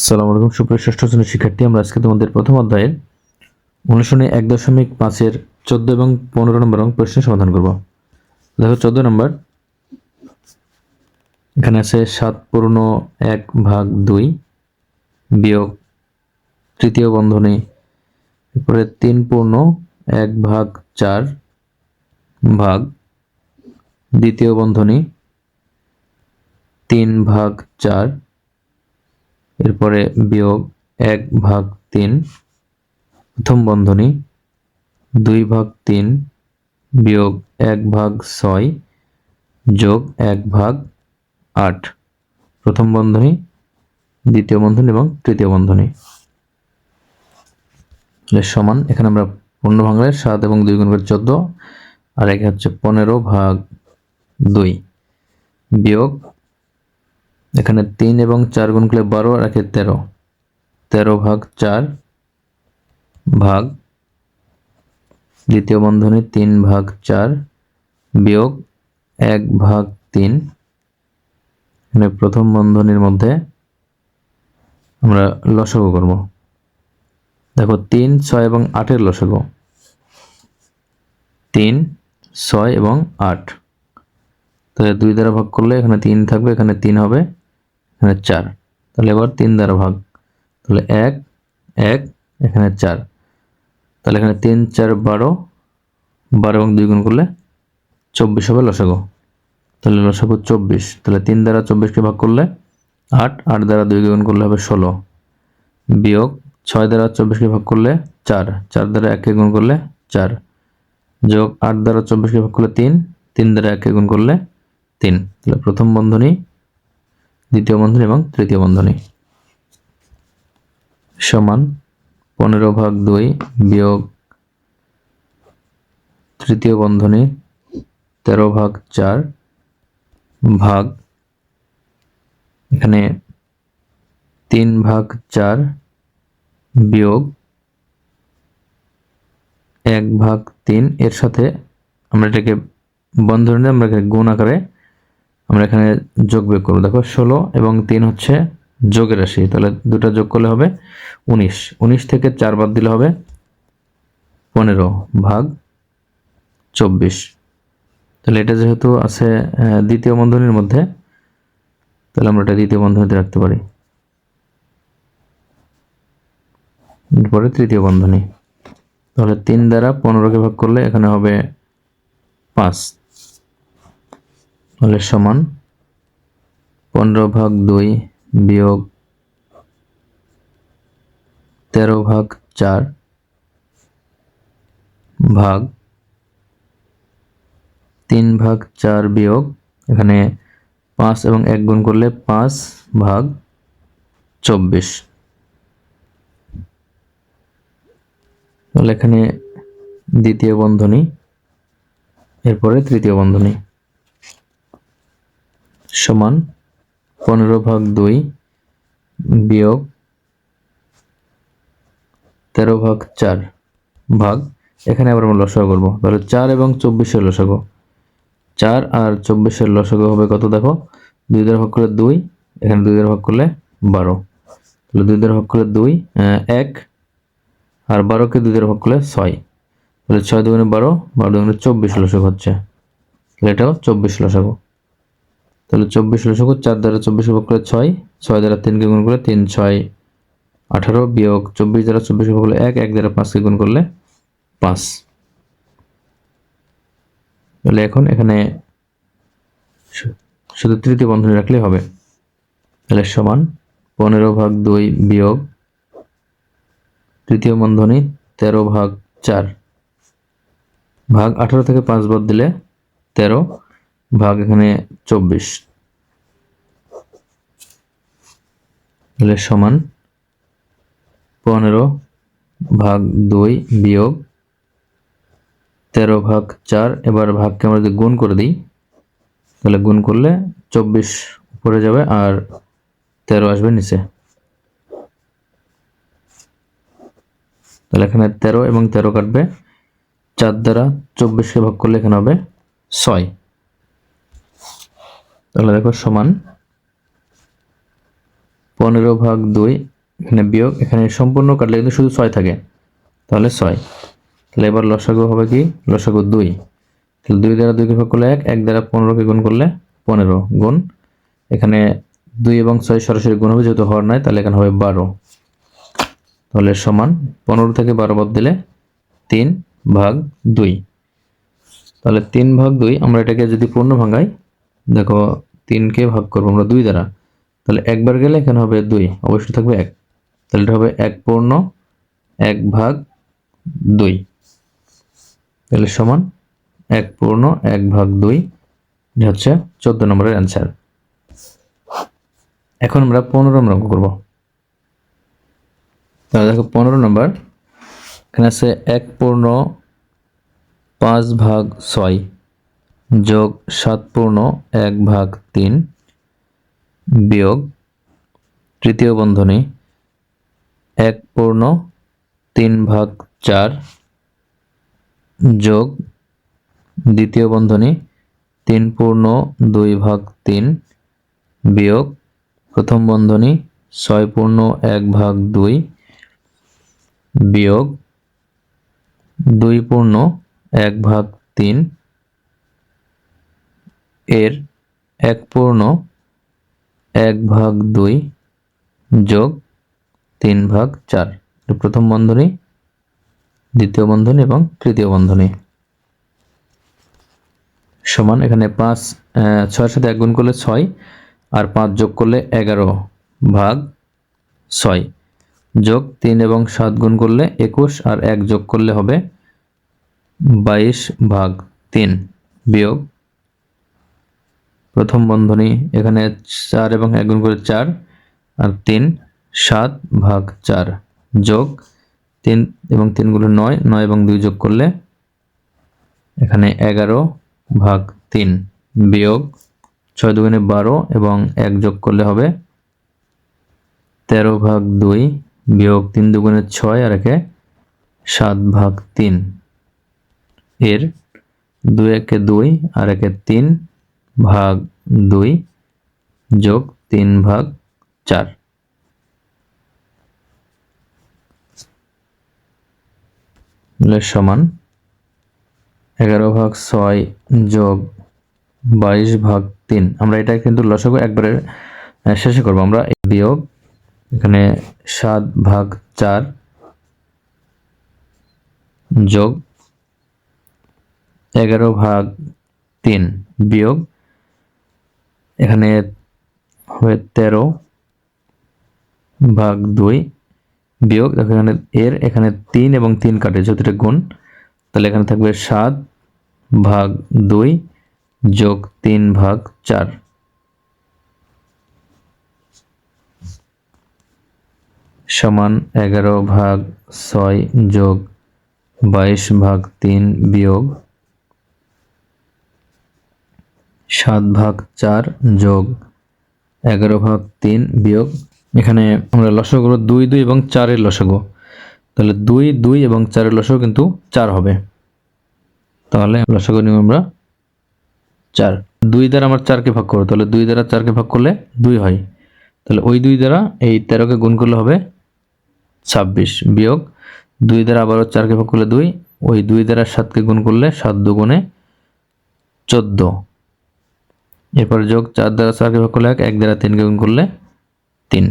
আসসালামু আলাইকুম সুপ্রিয় ষষ্ঠ শ্রেণীর শিক্ষার্থী, আমরা আজকে তোমাদের প্রথম অধ্যায়ের অনুশীলনী 1.5-এর 14 এবং 15 নম্বর প্রশ্নের সমাধান করব। দেখো 14 নম্বর, এখানে আছে 7 পূর্ণ 1/2 বিয়োগ তৃতীয় বন্ধনী, এরপরে 3 পূর্ণ 1/4 ভাগ দ্বিতীয় বন্ধনী 3/4, এরপরে বিয়োগ 1/3 প্রথম বন্ধনী 2/3 বিয়োগ 1/6 যোগ 1/8 প্রথম বন্ধনী, দ্বিতীয় বন্ধনী এবং তৃতীয় বন্ধনী সমান। এখানে আমরা পূর্ণ ভাঙলে 7 এবং 2 গুণ করে 14, আর এখানে হচ্ছে 15/2 বিয়োগ এখানে 3 এবং 4 গুণ করলে 12 আর একে 13, 13/4 ভাগ দ্বিতীয় বন্ধনী 3/4 বিয়োগ 1/3, মানে প্রথম বন্ধনীর মধ্যে আমরা লসাগু করব। দেখো 3, 6 এবং 8 এর লসাগু 3, 6 এবং 8, তাহলে 2 দ্বারা ভাগ করলে এখানে 3 থাকবে, এখানে 3 হবে, এখানে 4, তাহলে এবার 3 দ্বারা ভাগ, তাহলে 1 1 এখানে 4, তাহলে এখানে 3 4 12, 12 এবং 2 গুণ করলে 24 হবে লসাগু, তাহলে লসাগু 24, তাহলে 3 দ্বারা 24 কে ভাগ করলে 8, 8 দ্বারা 2 কে গুণ করলে হবে 16 বিয়োগ 6 দ্বারা 24 কে ভাগ করলে 4, 4 দ্বারা 1 কে গুণ করলে 4 যোগ 8 দ্বারা 24 কে ভাগ করলে 3, 3 দ্বারা 1 কে গুণ করলে 3, তাহলে প্রথম বন্ধনী, দ্বিতীয় বন্ধনী এবং তৃতীয় বন্ধনী সমান 15/2 বিয়োগ তৃতীয় বন্ধনী 13/4 ভাগ এখানে 3/4 বিয়োগ 1/3, এর সাথে আমরা এটাকে বন্ধনী আমরা গুণ আকারে আমরা এখানে যোগ বিয়োগ করব। দেখো 16 এবং 3 হচ্ছে যোগের রাশি, তাহলে দুটো যোগ করলে হবে 19, 19 থেকে 4 বাদ দিলে হবে 15/24, তাহলে এটা যেহেতু আছে দ্বিতীয় বন্ধনীর মধ্যে, তাহলে আমরা এটা দ্বিতীয় বন্ধনীতে রাখতে পারি। এরপরে তৃতীয় বন্ধনী, তাহলে 3 দ্বারা 15 কে ভাগ করলে এখানে হবে 5, তাহলে সমান 15/2 বিয়োগ 13/4 ভাগ 3/4 বিয়োগ এখানে 5 এবং 1 গুণ করলে 5/24, তাহলে এখানে দ্বিতীয় বন্ধনী, এরপরে তৃতীয় বন্ধনী সমান 15/2 বিয়োগ 13/4 ভাগ এখানে আবার আমরা লসাগু করব, তাহলে 4 এবং 24 এর লসাগু, 4 আর 24 এর লসাগু হবে কত? দেখো 2 দ্বারা ভাগ করলে 2, এখানে 2 দ্বারা ভাগ করলে 12, তাহলে 2 দ্বারা ভাগ করলে 2 1, আর 12 কে 2 দ্বারা ভাগ করলে 6, তাহলে 6 দুগুণে 12, 12 দুগুণে 24 লসাগু হচ্ছে, তাহলে এটাও 24 লসাগু, তাহলে 24 লসাগু 4 দ্বারা 24 ভাগ করলে 6, 6 দ্বারা 3 কে গুণ করলে 3 6 18 বিয়োগ 24 দ্বারা 24 ভাগ করলে 1, 1 দ্বারা 5 কে গুণ করলে 5, তাহলে এখন এখানে শুধু তৃতীয় বন্ধনী রাখলেই হবে, তাহলে সমান 15/2 বিয়োগ তৃতীয় বন্ধনী 13/4 ভাগ 18 থেকে 5 বাদ দিলে 13 ভাগ এখানে 24, তাহলে সমান 15/2 বিয়োগ 13/4, এবার ভাগকে আমরা যদি গুণ করে দিই, তাহলে গুণ করলে 24 উপরে যাবে আর 13 আসবে নিচে, তাহলে এখানে 13 এবং 13 কাটবে, 4 দ্বারা 24 কে ভাগ করলে এখানে হবে 6, তাহলে দেখো সমান 15/2 এখানে বিয়োগ, এখানে সম্পূর্ণ কাটলে কিন্তু শুধু 6 থাকে, তাহলে 6। তাহলে এবার লসাগু হবে কি, লসাগু 2। তাহলে 2 দ্বারা 2 কে ভাগ করলে 1, 1 দ্বারা 15 কে গুণ করলে 15 গুণ, এখানে 2 এবং 6 সরাসরি গুণ হবে, যেহেতু হর নাই, তাহলে এখানে হবে 12। তাহলে সমান 15 থেকে 12 বাদ দিলে 3/2। তাহলে 3/2, আমরা এটাকে যদি পূর্ণ ভাঙাই, দেখো 3 কে ভাগ করবো আমরা 2 দ্বারা, তাহলে একবার গেলে এখানে হবে 2, অবশ্যই থাকবে 1, তাহলে এটা হবে 1 পূর্ণ 1/2। তাহলে সমান 1 পূর্ণ 1/2, এটা হচ্ছে 14 নম্বরের অ্যান্সার। এখন আমরা 15 নম্বর অঙ্ক করব। তাহলে দেখো 15 নম্বর, এখানে আছে 1 পূর্ণ 5/6 যোগ 7 পূর্ণ 1/3 বিয়োগ তৃতীয় বন্ধনী 1 পূর্ণ 3/4 যোগ দ্বিতীয় বন্ধনী 3 পূর্ণ 2/3 বিয়োগ প্রথম বন্ধনী 6 পূর্ণ 1/2 বিয়োগ 2 পূর্ণ 1/3 এর 1 পূর্ণ 1/2 যোগ 3/4, প্রথম বন্ধনী, দ্বিতীয় বন্ধনী এবং তৃতীয় বন্ধনী। সমান এখানে 5, 6 সাথে 1 গুণ করলে 6, আর 5 যোগ করলে 11/6 যোগ 3 এবং 7 গুণ করলে 21, আর 1 যোগ করলে হবে 22/3 বিয়োগ প্রথম বন্ধনী, এখানে 4 এবং 1 গুণ করে 4, আর 3 7/4 যোগ 3 এবং 3 গুলো 9, 9 এবং 2 যোগ করলে এখানে 11/3 বিয়োগ 6 দুগুণে 12 এবং 1 যোগ করলে হবে 13/2 বিয়োগ 3 দুগুণে 6 আর একে 7/3 এর 2 একে 2 আর একে 3/2 যোগ 3/4 সমান 11/6 যোগ 22/3। আমরা এটা কিন্তু লসাগু একবারে শেষে করবো আমরা, বিয়োগ এখানে 7/4 যোগ 11/3 বিয়োগ এখানে হবে 13/2 বিয়োগ, দেখো এখানে এখানে 3 এবং 3 কাটে, যেহেতু এটা গুণ, তাহলে এখানে থাকবে 7/2 যোগ 3/4 সমান 11/6 যোগ 22/3 বিয়োগ 7/4 যোগ 11/3 বিয়োগ, এখানে আমরা লসাগু 2, 2 এবং 4 এর লসাগু, তাহলে 2, 2 এবং 4 এর লসাগু কিন্তু 4 হবে, তাহলে লসাগু নিব আমরা 4। 2 দ্বারা আমার 4 কে ভাগ করব, তাহলে 2 দ্বারা 4 কে ভাগ করলে 2 হয়, তাহলে ওই 2 দ্বারা এই 13 কে গুণ করলে হবে 26 বিয়োগ 2 দ্বারা আবারও 4 কে ভাগ করলে 2, ওই 2 দ্বারা 7 কে গুণ করলে 7 দুগুণে 14, এরপর যোগ 4 দ্বারা 4 কে ভাগ করলে 1, 1 দ্বারা 3 কে গুণ করলে 3,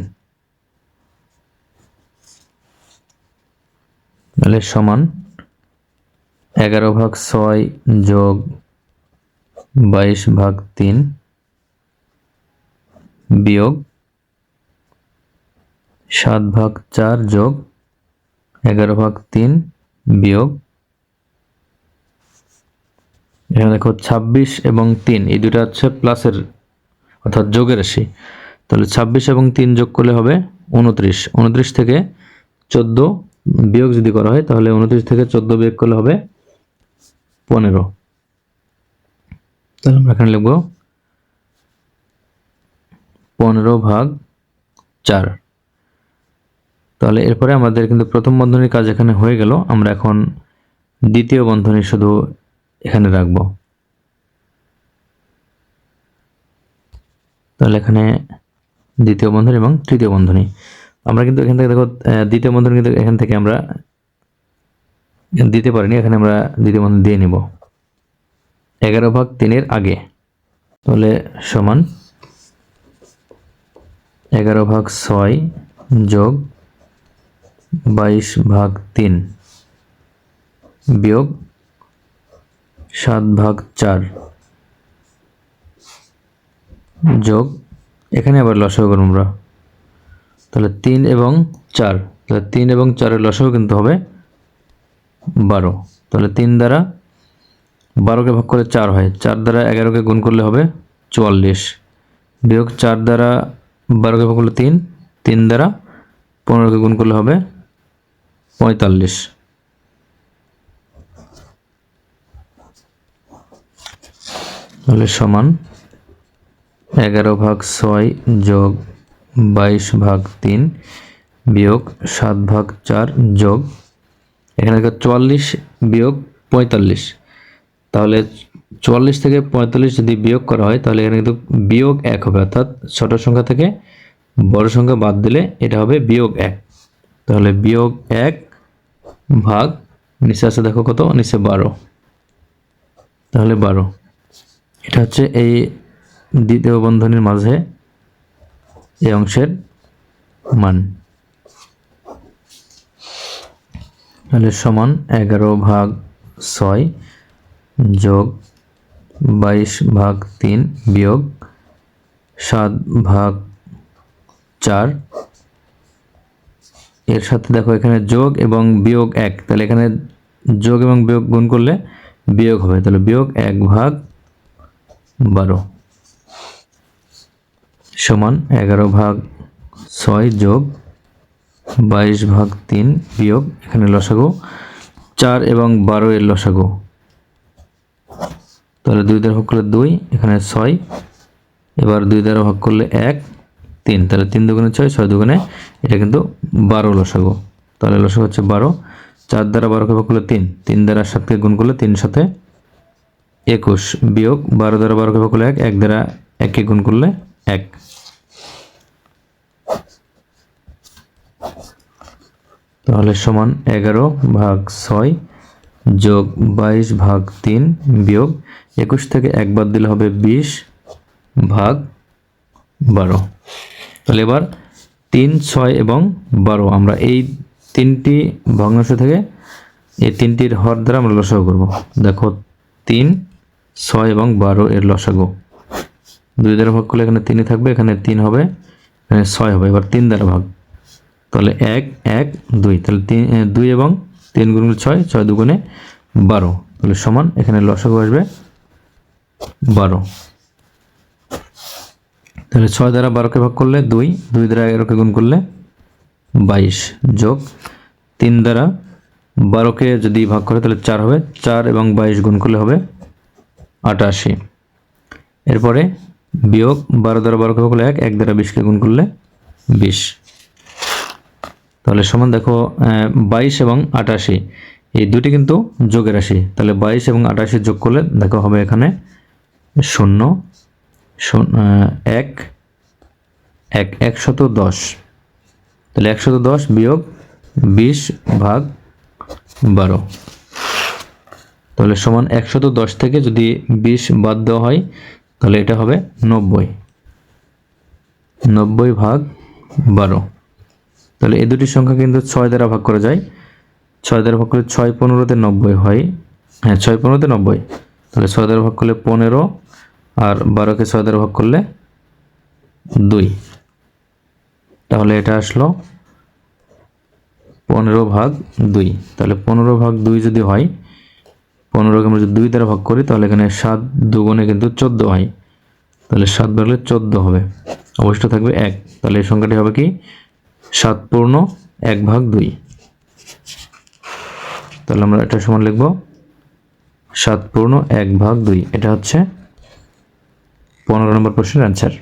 তাহলে সমান 11/6 যোগ 22/3 বিয়োগ 7/4 যোগ 11/3 বিয়োগ, এখানে দেখো 26 এবং 3 এই দুটো হচ্ছে প্লাসের অর্থাৎ যোগের রাশি, তাহলে 26 এবং 3 যোগ করলে হবে 29, 29 থেকে 14 বিয়োগ যদি করা হয়, তাহলে 29 থেকে 14 বিয়োগ করলে হবে 15, তাহলে আমরা এখানে লিখব 15/4। তাহলে এরপরে আমাদের কিন্তু প্রথম বন্ধনীর কাজ এখানে হয়ে গেল, আমরা এখন দ্বিতীয় বন্ধনী শুধু এখানে রাখব। তাহলে এখানে দ্বিতীয় বন্ধনী এবং তৃতীয় বন্ধনী, আমরা কিন্তু এখান থেকে দেখো দ্বিতীয় বন্ধন কিন্তু এখান থেকে আমরা দিতে পারিনি, এখানে আমরা দ্বিতীয় বন্ধন দিয়ে নিব 11/3 আগে। তাহলে সমান 11/6 যোগ 22/3 বিয়োগ 7/4 যোগ এখানে আবার লসাগু করব আমরা। তাহলে 3 এবং 4, তাহলে 3 এবং 4 এর লসাগু কিন্তু হবে 12। তাহলে 3 দ্বারা 12কে ভাগ করে 4 হয়, 4 দ্বারা 11কে গুণ করলে হবে 44 বিয়োগ 4 দ্বারা 12কে ভাগ করলে 3, 3 দ্বারা 15কে গুণ করলে হবে 45। তাহলে সমান 11/6 যোগ 22/3 বিয়োগ 7/4 যোগ এখানে 44 বিয়োগ 45। তাহলে 44 থেকে 45 যদি বিয়োগ করা হয় তাহলে এখানে কিন্তু বিয়োগ 1 হবে, অর্থাৎ ছোট সংখ্যা থেকে বড় সংখ্যা বাদ দিলে এটা হবে বিয়োগ 1। তাহলে বিয়োগ 1 ভাগ নিচে আছে দেখো কত, নিচে 12। তাহলে 12 এটা হচ্ছে এই দ্বিতীয় বন্ধনীর মাঝে এই অংশের মান। তাহলে সমান 11/6 যোগ 22/3 বিয়োগ 7/4 এর সাথে দেখো এখানে যোগ এবং বিয়োগ 1, তাহলে এখানে যোগ এবং বিয়োগ গুণ করলে বিয়োগ হবে, তাহলে বিয়োগ 1/12 সমান 11/6 যোগ 22/3 বিয়োগ এখানে লসাগু 4 এবং 12 এর লসাগু। তাহলে 2 দ্বারা ভাগ করলে 2, এখানে 6, এবার 2 দ্বারা ভাগ করলে 1, 3, তাহলে 3 দুগুণে 6, 6 দুগুণে এটা কিন্তু 12 লসাগু। তাহলে লসাগু হচ্ছে 12। 4 দ্বারা 12কে ভাগ করলে 3, 3 দ্বারা 7কে গুণ করলে 3 7 21 বিয়োগ 12 দ্বারা 12কে ভাগ করলে 1, 1 দ্বারা 1কে গুণ করলে 1। তাহলে সমান 11/6 যোগ 22/3 বিয়োগ 21 থেকে 1 বাদ দিলে হবে 20/12। তাহলে এবার 3, 6 এবং 12 আমরা এই তিনটি ভগ্নাংশ থেকে এই তিনটির হর দ্বারা আমরা লসাগু করব। দেখো 3, 6 এবং 12 এর লসাগু 2 দ্বারা ভাগ করলে এখানে 3 থাকবে, এখানে 3 হবে, এখানে 6 হবে। এবার 3 দ্বারা ভাগ, তাহলে 1, 1, 2, তাহলে 2 এবং 3 গুণ 6, 6 দুগুণে 12, তাহলে সমান এখানে লসাগু আসবে 12। তাহলে 6 দ্বারা 12কে ভাগ করলে 2, 2 দ্বারা 11কে গুণ করলে 22 যোগ 3 দ্বারা 12কে যদি ভাগ করে তাহলে 4 হবে, 4 এবং 22 গুণ করলে হবে 88। এরপরে বিয়োগ 12 দ্বারা 12কে ভাগ করলে 1, 1 দ্বারা 20কে গুণ করলে 20। তাহলে সমান দেখো 22 এবং 88 এই দুটি কিন্তু যোগের রাশি, তাহলে 22 এবং 88 যোগ করলে দেখো হবে এখানে 0, 1, 110। তাহলে 110 বিয়োগ 20/12, তাহলে সমান 110 থেকে যদি 20 বাদ দেওয়া হয় তাহলে এটা হবে 90, 90/12। তাহলে এই দুটি সংখ্যা কিন্তু 6 দ্বারা ভাগ করা যায়, 6 দ্বারা ভাগ করলে 6 15তে 90 হয়, হ্যাঁ 6 15তে 90, তাহলে 6 দ্বারা ভাগ করলে 15 আর 12কে 6 দ্বারা ভাগ করলে 2, তাহলে এটা আসলো 15/2। তাহলে 15/2 যদি হয়, 15কে আমরা যদি 2 দ্বারা ভাগ করি তাহলে এখানে 7 দুগুণে কিন্তু 14 হয়, তাহলে 7 বাড়লে 14 হবে, অবশিষ্ট থাকবে 1। তাহলে এই সংখ্যাটি হবে কি 7/1/2। তাহলে আমরা এটা সমান লিখব 7/1/2। এটা হচ্ছে 15 নম্বর প্রশ্নের অ্যান্সার।